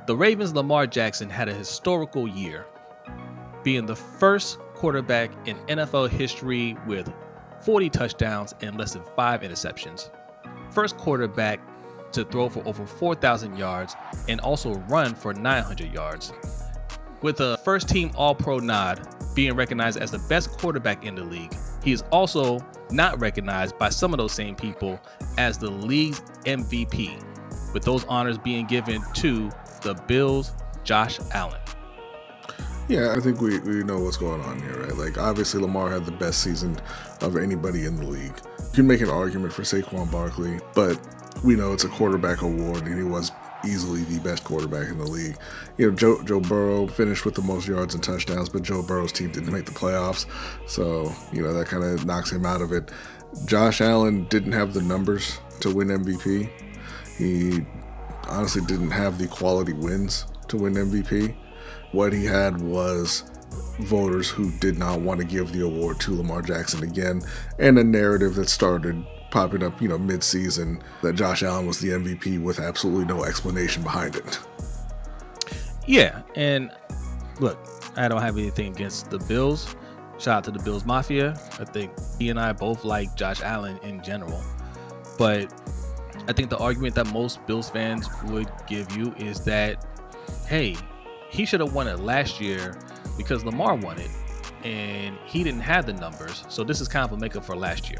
The Ravens Lamar Jackson had a historical year, being the first quarterback in NFL history with 40 touchdowns and less than 5 interceptions. First quarterback to throw for over 4,000 yards and also run for 900 yards. With a first-team All-Pro nod, being recognized as the best quarterback in the league, he is also not recognized by some of those same people as the league's MVP, with those honors being given to the Bills' Josh Allen. Yeah, I think we know what's going on here, right? Like, obviously, Lamar had the best season of anybody in the league. You can make an argument for Saquon Barkley, but we know it's a quarterback award, and he was easily the best quarterback in the league. You know, Joe Burrow finished with the most yards and touchdowns, but Joe Burrow's team didn't make the playoffs, so, you know, that kind of knocks him out of it. Josh Allen didn't have the numbers to win MVP. He honestly didn't have the quality wins to win MVP. What he had was voters who did not want to give the award to Lamar Jackson again, and a narrative that started popping up, you know, mid-season that Josh Allen was the MVP with absolutely no explanation behind it. Yeah, and look, I don't have anything against the Bills. Shout out to the Bills Mafia. I think he and I both like Josh Allen in general, but I think the argument that most Bills fans would give you is that, hey, he should have won it last year because Lamar won it and he didn't have the numbers. So this is kind of a makeup for last year.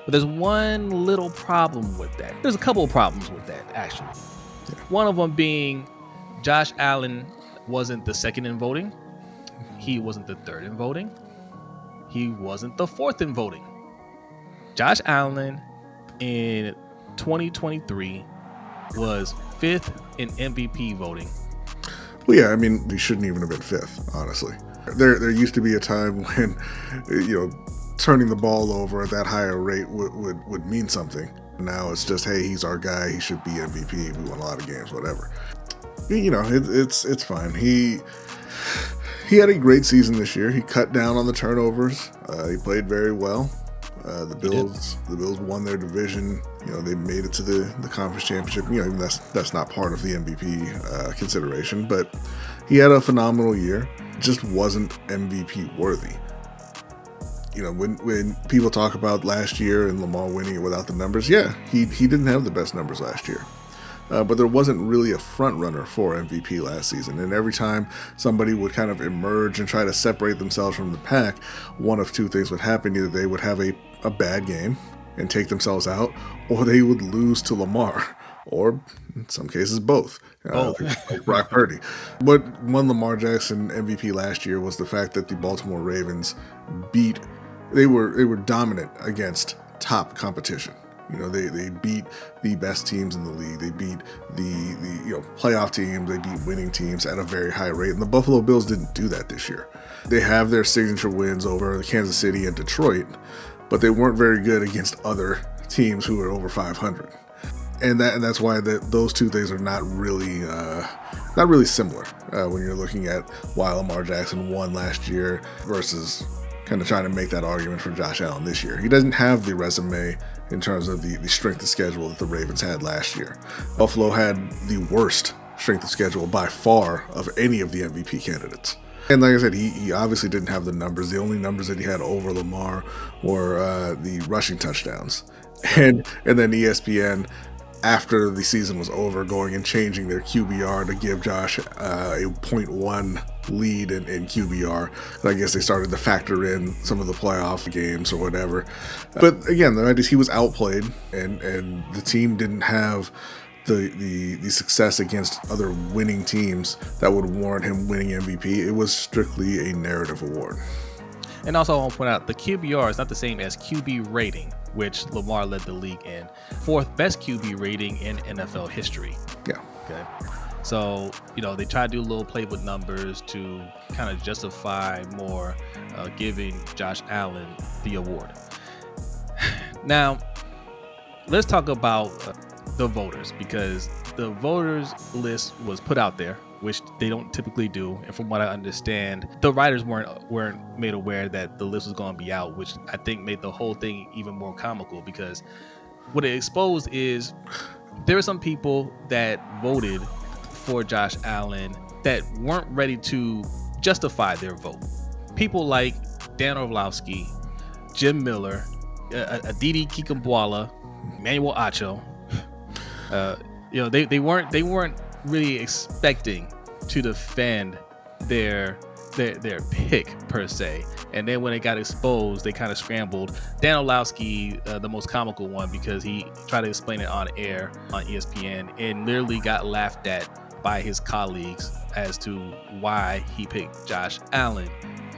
But there's one little problem with that. There's a couple of problems with that, actually. Yeah. One of them being Josh Allen wasn't the second in voting. He wasn't the third in voting. He wasn't the fourth in voting. Josh Allen in 2023 was fifth in MVP voting. Well, yeah, I mean, he shouldn't even have been fifth, honestly. There used to be a time when, you know, turning the ball over at that higher rate would mean something. Now it's just, hey, he's our guy. He should be MVP. We won a lot of games, whatever. You know, it's fine. He had a great season this year. He cut down on the turnovers. He played very well. The Bills won their division. You know, they made it to the conference championship. You know, even that's not part of the MVP consideration. But he had a phenomenal year. Just wasn't MVP worthy. You know, when people talk about last year and Lamar winning it without the numbers, yeah, he didn't have the best numbers last year. But there wasn't really a front runner for MVP last season. And every time somebody would kind of emerge and try to separate themselves from the pack, one of two things would happen. Either they would have a bad game and take themselves out, or they would lose to Lamar, or in some cases both. Like Brock Purdy. What won Lamar Jackson MVP last year was the fact that the Baltimore Ravens they were dominant against top competition. You know, they beat the best teams in the league. They beat the playoff teams. They beat winning teams at a very high rate. And the Buffalo Bills didn't do that this year. They have their signature wins over Kansas City and Detroit, but they weren't very good against other teams who were over 500. And that's why those two things are not really similar when you're looking at why Lamar Jackson won last year versus kind of trying to make that argument for Josh Allen this year. He doesn't have the resume in terms of the strength of schedule that the Ravens had last year. Buffalo had the worst strength of schedule by far of any of the MVP candidates. And like I said, he obviously didn't have the numbers. The only numbers that he had over Lamar were the rushing touchdowns. And then ESPN, after the season was over, going and changing their QBR to give Josh a 0.1 lead in QBR. And I guess they started to factor in some of the playoff games or whatever. But again, he was outplayed, and the team didn't have the success against other winning teams that would warrant him winning MVP. It was strictly a narrative award. And also I want to point out, the QBR is not the same as QB rating, which Lamar led the league in. Fourth best QB rating in NFL history. Yeah. Okay. So, you know, they try to do a little play with numbers to kind of justify more giving Josh Allen the award. Now, let's talk about the voters, because the voters list was put out there, which they don't typically do. And from what I understand, the writers weren't made aware that the list was going to be out, which I think made the whole thing even more comical, because what it exposed is there were some people that voted for Josh Allen that weren't ready to justify their vote. People like Dan Orlovsky, Jim Miller, Aditi Kikambwala, Emmanuel Acho. They weren't really expecting to defend their pick per se, and then when it got exposed, they kind of scrambled. Dan Orlovsky, the most comical one, because he tried to explain it on air on ESPN and literally got laughed at by his colleagues as to why he picked Josh Allen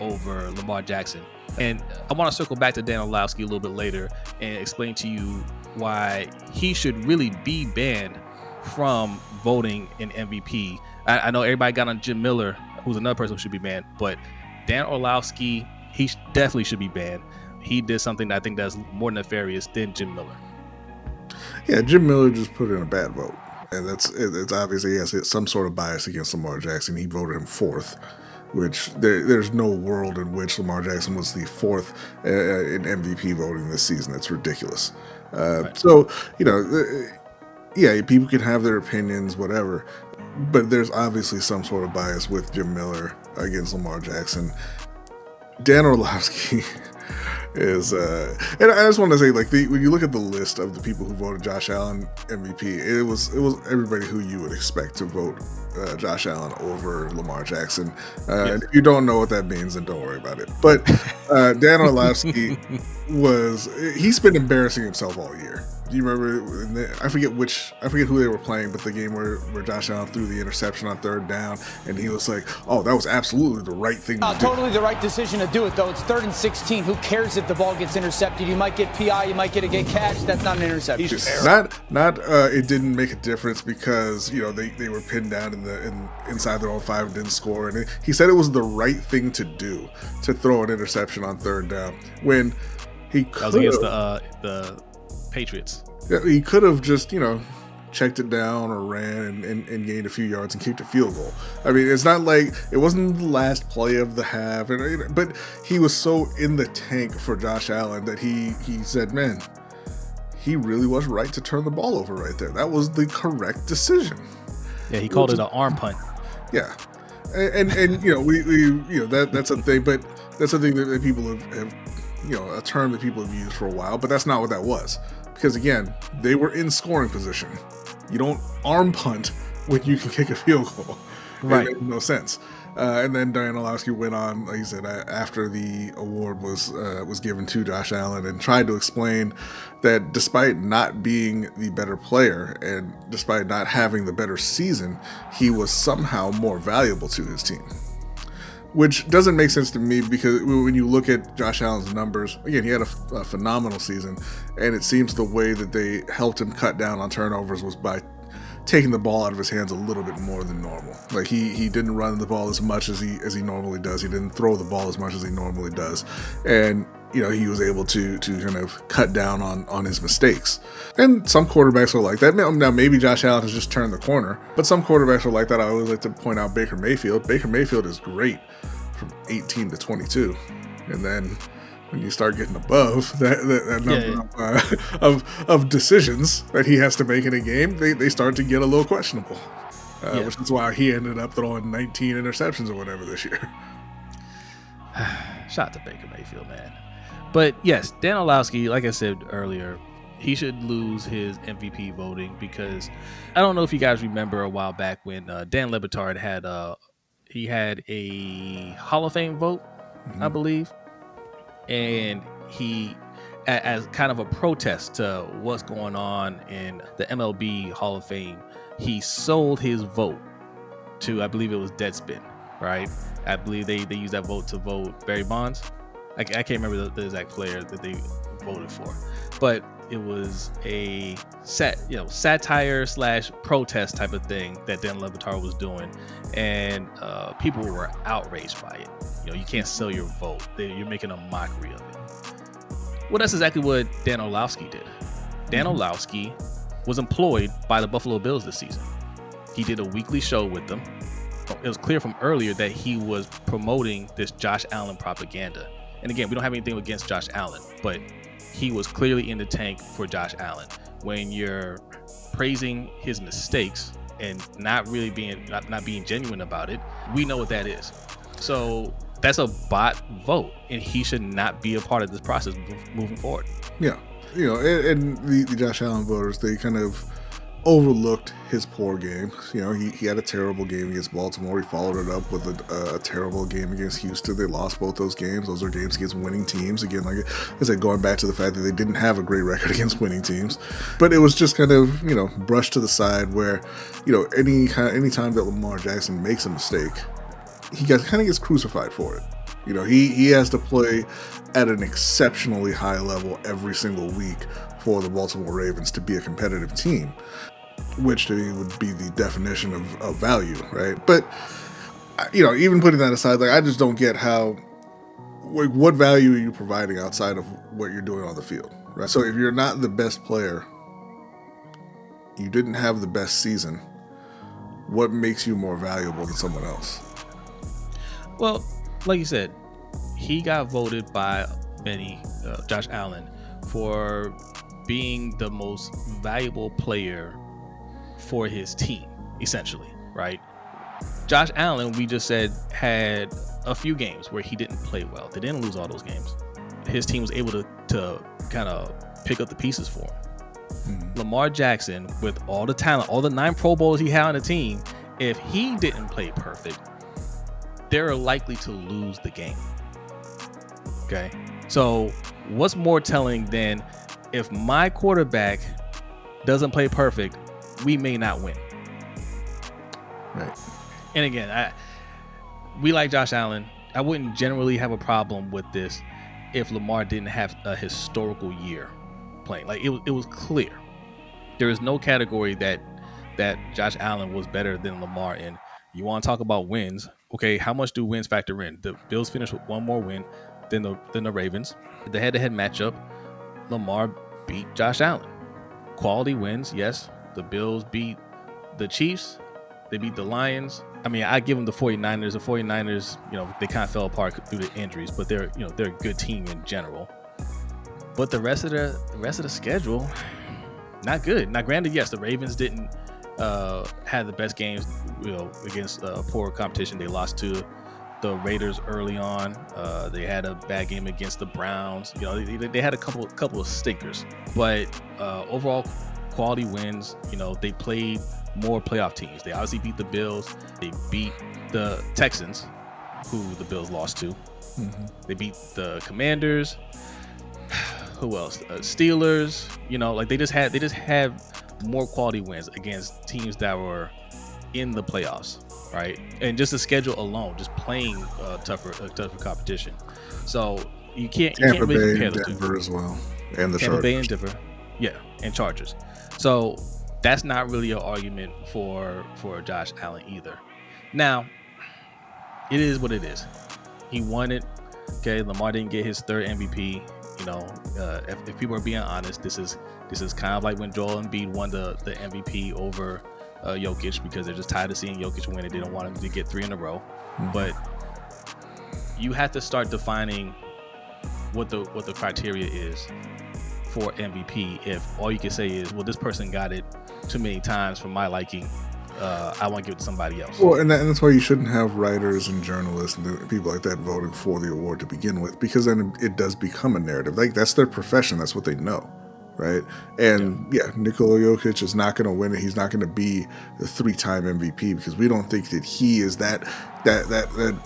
over Lamar Jackson. And I want to circle back to Dan Orlovsky a little bit later and explain to you why he should really be banned from voting in MVP. I know everybody got on Jim Miller, who's another person who should be banned, but Dan Orlovsky, he definitely should be banned. He did something that I think that's more nefarious than Jim Miller. Yeah, Jim Miller just put in a bad vote, and it's obviously he has some sort of bias against Lamar Jackson. He voted him fourth, which there's no world in which Lamar Jackson was the fourth in MVP voting this season. That's ridiculous. Right. So, yeah, people can have their opinions, whatever, but there's obviously some sort of bias with Jim Miller against Lamar Jackson. Dan Orlovsky is, and I just want to say, like, when you look at the list of the people who voted Josh Allen MVP, it was everybody who you would expect to vote Josh Allen over Lamar Jackson. Yes. If you don't know what that means, then don't worry about it. But Dan Orlovsky he's been embarrassing himself all year. Do you remember? I forget who they were playing, but the game where Josh Allen threw the interception on third down, and he was like, "Oh, that was absolutely the right thing to do." Totally the right decision to do it, though. It's 3rd and 16. Who cares if the ball gets intercepted? You might get PI, you might get a catch. That's not an interception. It didn't make a difference because they were pinned down inside their own 5 and didn't score, and he said it was the right thing to do to throw an interception on third down when he could. That was against the Patriots. Yeah, he could have just, checked it down or ran and gained a few yards and kicked a field goal. I mean, it's not like it wasn't the last play of the half, but he was so in the tank for Josh Allen that he said, man, he really was right to turn the ball over right there. That was the correct decision. Yeah, he called it an arm punt. Yeah, and that's a thing, but that's a thing that people have a term that people have used for a while, but that's not what that was. Because again, they were in scoring position. You don't arm punt when you can kick a field goal. Right. It makes no sense. And then Dan Orlovsky went on, like you said, after the award was given to Josh Allen, and tried to explain that despite not being the better player and despite not having the better season, he was somehow more valuable to his team. Which doesn't make sense to me, because when you look at Josh Allen's numbers, again, he had a phenomenal season, and it seems the way that they helped him cut down on turnovers was by taking the ball out of his hands a little bit more than normal. Like he didn't run the ball as much as he normally does. He didn't throw the ball as much as he normally does, and he was able to kind of cut down on his mistakes. And some quarterbacks are like that. Now maybe Josh Allen has just turned the corner, but some quarterbacks are like that. I always like to point out Baker Mayfield. Baker Mayfield is great from 18 to 22, and then when you start getting above that number of decisions that he has to make in a game, they start to get a little questionable, which is why he ended up throwing 19 interceptions or whatever this year. Shout out to Baker Mayfield, man. But yes, Dan Orlovsky, like I said earlier, he should lose his MVP voting, because I don't know if you guys remember a while back when Dan Le Batard had a Hall of Fame vote, I believe, and he, as kind of a protest to what's going on in the MLB Hall of Fame, he sold his vote to, I believe it was Deadspin, right? I believe they used that vote to vote Barry Bonds. I can't remember the exact player that they voted for, but it was a satire / protest type of thing that Dan Le Batard was doing, and people were outraged by it. You can't sell your vote. You're making a mockery of it. Well, that's exactly what Dan Orlovsky did. Dan Orlovsky was employed by the Buffalo Bills this season. He did a weekly show with them. It was clear from earlier that he was promoting this Josh Allen propaganda. And again, we don't have anything against Josh Allen, but he was clearly in the tank for Josh Allen. When you're praising his mistakes and not being genuine about it, we know what that is. So that's a bot vote, and he should not be a part of this process moving forward. Yeah, and the Josh Allen voters, they kind of overlooked his poor game. He had a terrible game against Baltimore. He followed it up with a terrible game against Houston. They lost both those games. Those are games against winning teams. Again, like I said, going back to the fact that they didn't have a great record against winning teams. But it was just kind of, brushed to the side where, any time that Lamar Jackson makes a mistake, he kind of gets crucified for it. He has to play at an exceptionally high level every single week for the Baltimore Ravens to be a competitive team, which to me would be the definition of value, right? But, even putting that aside, like, I just don't get how, like, what value are you providing outside of what you're doing on the field, right? So if you're not the best player, you didn't have the best season, what makes you more valuable than someone else? Well, like you said, he got voted by many, Josh Allen, for being the most valuable player for his team, essentially, right? Josh Allen, we just said, had a few games where he didn't play well. They didn't lose all those games. His team was able to kind of pick up the pieces for him. Mm-hmm. Lamar Jackson, with all the talent, all the 9 Pro Bowls he had on the team, if he didn't play perfect, they're likely to lose the game. Okay? So what's more telling than if my quarterback doesn't play perfect, we may not win. Right. And again, we like Josh Allen. I wouldn't generally have a problem with this if Lamar didn't have a historical year playing. Like, it was clear. There is no category that Josh Allen was better than Lamar in. You want to talk about wins? Okay, how much do wins factor in? The Bills finished with one more win than the Ravens. The head-to-head matchup, Lamar beat Josh Allen. Quality wins, yes. The Bills beat the Chiefs. They beat the Lions. I mean, I give them the 49ers. The 49ers, they kind of fell apart due to injuries, but they're a good team in general. But the rest of the schedule, not good. Now, granted, yes, the Ravens didn't had the best games, against poor competition. They lost to the Raiders early on. They had a bad game against the Browns. They had a couple of stinkers, but overall quality wins. They played more playoff teams. They obviously beat the Bills. They beat the Texans, who the Bills lost to. Mm-hmm. They beat the Commanders. Who else? Steelers. They just had more quality wins against teams that were in the playoffs, right? And just the schedule alone, just playing tougher competition. So you can't really compare the Denver as well, and the Tampa Chargers. Bay and Denver, yeah, and Chargers. So that's not really an argument for Josh Allen either. Now, it is what it is. He won it. Okay, Lamar didn't get his 3rd MVP. If people are being honest, this is kind of like when Joel Embiid won the MVP over Jokic, because they're just tired of seeing Jokic win it. They don't want him to get 3 in a row. Mm-hmm. But you have to start defining what the criteria is for MVP. If all you can say is, well, this person got it too many times for my liking, I want to give it to somebody else. Well, and that's why you shouldn't have writers and journalists and people like that voting for the award to begin with, because then it does become a narrative. Like, that's their profession. That's what they know, right? And Nikola Jokic is not going to win it. He's not going to be the 3-time MVP, because we don't think that he is that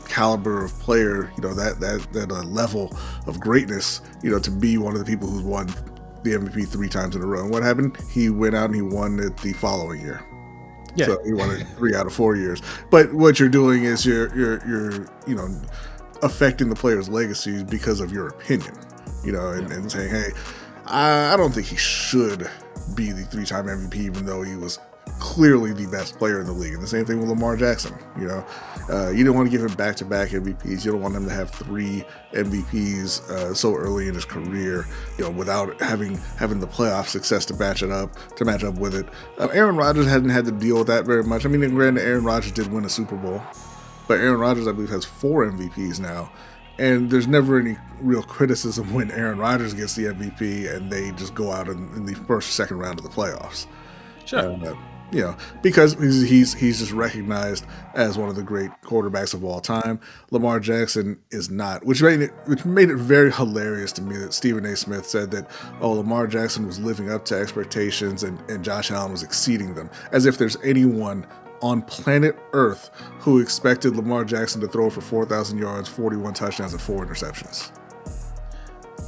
caliber of player, that level of greatness, to be one of the people who's won the MVP 3 times in a row. And what happened? He went out and he won it the following year. Yeah. So he won it 3 out of 4 years. But what you're doing is you're affecting the player's legacies because of your opinion, and saying, hey, I don't think he should be the 3-time MVP, even though he was clearly the best player in the league. And the same thing with Lamar Jackson. You don't want to give him back-to-back MVPs. You don't want him to have 3 MVPs so early in his career, without having the playoff success to match up with it. Aaron Rodgers hadn't had to deal with that very much. I mean, granted, Aaron Rodgers did win a Super Bowl, but Aaron Rodgers, I believe, has 4 MVPs now. And there's never any real criticism when Aaron Rodgers gets the MVP and they just go out in the first or second round of the playoffs. Sure. Because he's just recognized as one of the great quarterbacks of all time. Lamar Jackson is not, which made it very hilarious to me that Stephen A. Smith said that, Lamar Jackson was living up to expectations and Josh Allen was exceeding them, as if there's anyone on planet Earth who expected Lamar Jackson to throw for 4,000 yards, 41 touchdowns, and 4 interceptions.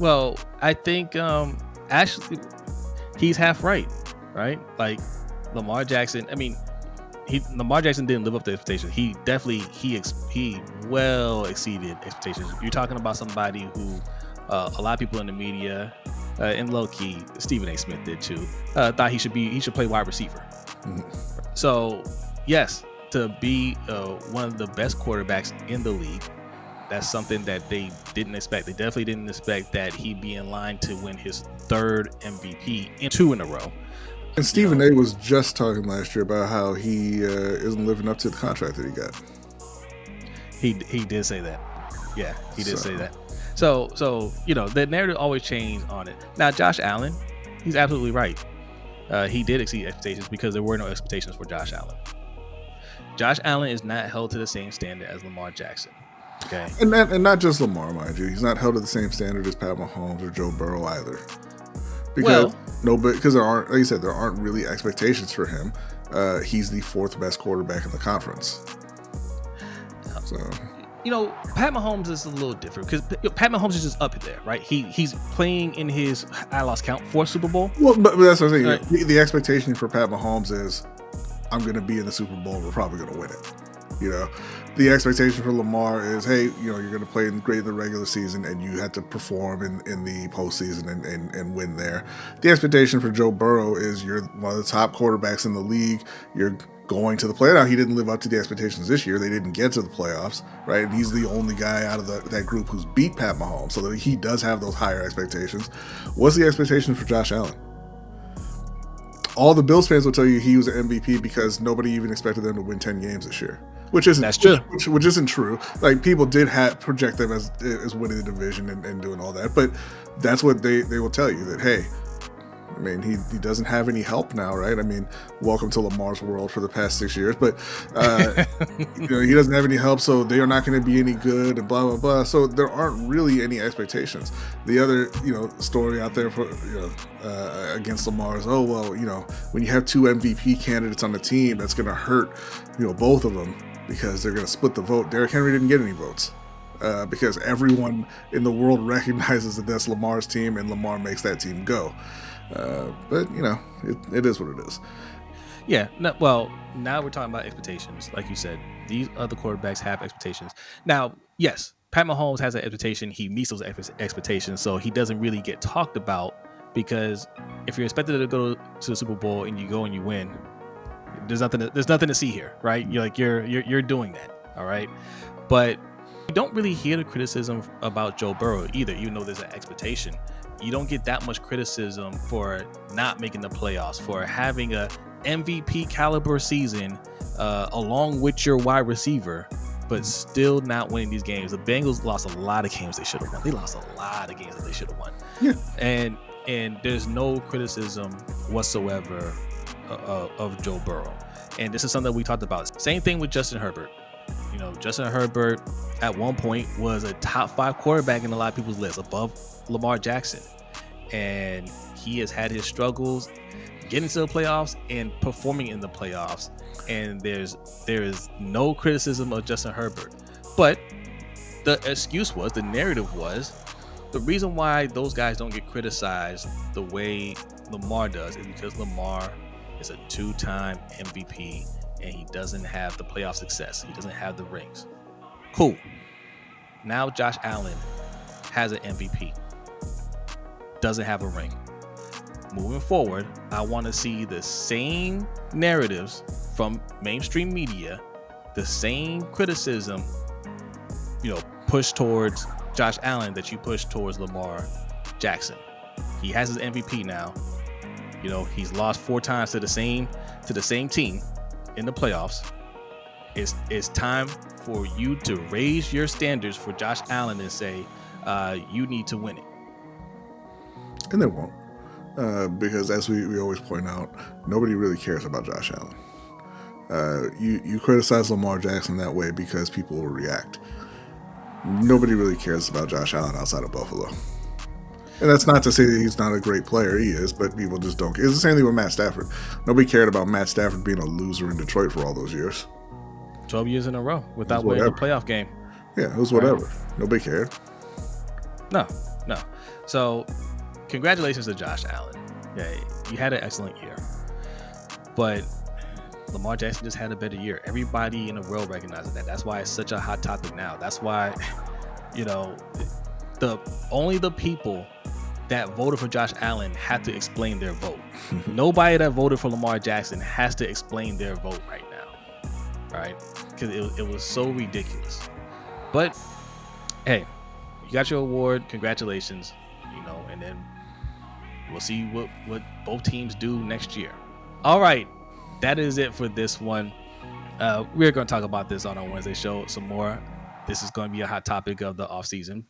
Well, I think actually he's half right? Like Lamar Jackson. I mean, Lamar Jackson didn't live up to expectations. He definitely he well exceeded expectations. You're talking about somebody who a lot of people in the media and low key Stephen A. Smith did too. Thought he should play wide receiver. Mm-hmm. So yes, to be one of the best quarterbacks in the league. That's something that they didn't expect. They definitely didn't expect that he'd be in line to win his 3rd MVP in 2 in a row. And Stephen A. was just talking last year about how he isn't living up to the contract that he got. He did say that. Yeah, he did say that. So the narrative always changed on it. Now, Josh Allen, he's absolutely right. He did exceed expectations because there were no expectations for Josh Allen. Josh Allen is not held to the same standard as Lamar Jackson. Okay. And not just Lamar, mind you. He's not held to the same standard as Pat Mahomes or Joe Burrow either. Because there aren't, like you said, there aren't really expectations for him. He's the 4th best quarterback in the conference. So Pat Mahomes is a little different because Pat Mahomes is just up there, right? He's playing in his, I lost count, 4th Super Bowl. Well, but that's what I'm saying. Right. The expectation for Pat Mahomes is, I'm going to be in the Super Bowl. We're probably going to win it. The expectation for Lamar is, hey, you're going to play great in the regular season and you have to perform in the postseason and win there. The expectation for Joe Burrow is you're one of the top quarterbacks in the league. You're going to the playoffs. Now, he didn't live up to the expectations this year. They didn't get to the playoffs, right? And he's the only guy out of that group who's beat Pat Mahomes, so that he does have those higher expectations. What's the expectation for Josh Allen? All the Bills fans will tell you he was an MVP because nobody even expected them to win 10 games this year. That's true. Which isn't true. Like, people did project them as winning the division and doing all that, but that's what they will tell you, that, hey, I mean, he doesn't have any help now, right? I mean, welcome to Lamar's world for the past 6 years, but he doesn't have any help, so they are not going to be any good, and blah blah blah. So there aren't really any expectations. The other story out there for against Lamar is, when you have 2 MVP candidates on the team, that's going to hurt both of them because they're going to split the vote. Derrick Henry didn't get any votes. Because everyone in the world recognizes that that's Lamar's team and Lamar makes that team go. But it is what it is. Yeah. Now we're talking about expectations. Like you said, these other quarterbacks have expectations. Now, yes, Pat Mahomes has an expectation. He meets those expectations, so he doesn't really get talked about, because if you're expected to go to the Super Bowl and you go and you win, there's nothing to see here, right? You're doing that, all right? But you don't really hear the criticism about Joe Burrow either, even though there's an expectation. You don't get that much criticism for not making the playoffs, for having a MVP caliber season along with your wide receiver, but still not winning these games. The Bengals lost a lot of games they should have won. They lost a lot of games that they should have won. Yeah. And there's no criticism whatsoever of Joe Burrow. And this is something we talked about. Same thing with Justin Herbert. Justin Herbert at one point was a top 5 quarterback in a lot of people's lists, above Lamar Jackson. And he has had his struggles getting to the playoffs and performing in the playoffs. And there is no criticism of Justin Herbert. But the narrative was, the reason why those guys don't get criticized the way Lamar does is because Lamar is a 2-time MVP and he doesn't have the playoff success. He doesn't have the rings. Cool. Now Josh Allen has an MVP. Doesn't have a ring. Moving forward, I want to see the same narratives from mainstream media, the same criticism, pushed towards Josh Allen that you push towards Lamar Jackson. He has his MVP now. He's lost 4 times to the same team in the playoffs. It's time for you to raise your standards for Josh Allen and say, you need to win it. And they won't. because as we always point out, nobody really cares about Josh Allen. You criticize Lamar Jackson that way because people will react. Nobody really cares about Josh Allen outside of Buffalo. And that's not to say that he's not a great player. He is, but people just don't care. It's the same thing with Matt Stafford. Nobody cared about Matt Stafford being a loser in Detroit for all those years. 12 years in a row without winning a playoff game. Yeah, it was whatever. Right. Nobody cared. No. So, congratulations to Josh Allen. Yeah, you had an excellent year. But Lamar Jackson just had a better year. Everybody in the world recognizes that. That's why it's such a hot topic now. That's why, only the people that voted for Josh Allen had to explain their vote. Nobody that voted for Lamar Jackson has to explain their vote right now. Right? Because it was so ridiculous. But hey, you got your award. Congratulations. And then we'll see what both teams do next year. All right. That is it for this one. We're going to talk about this on our Wednesday show some more. This is going to be a hot topic of the offseason.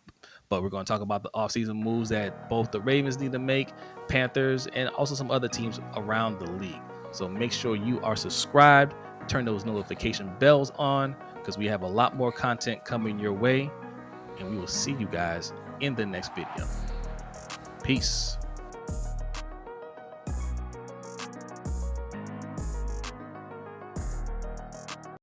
But we're going to talk about the offseason moves that both the Ravens need to make, Panthers, and also some other teams around the league. So make sure you are subscribed. Turn those notification bells on because we have a lot more content coming your way. And we will see you guys in the next video. Peace.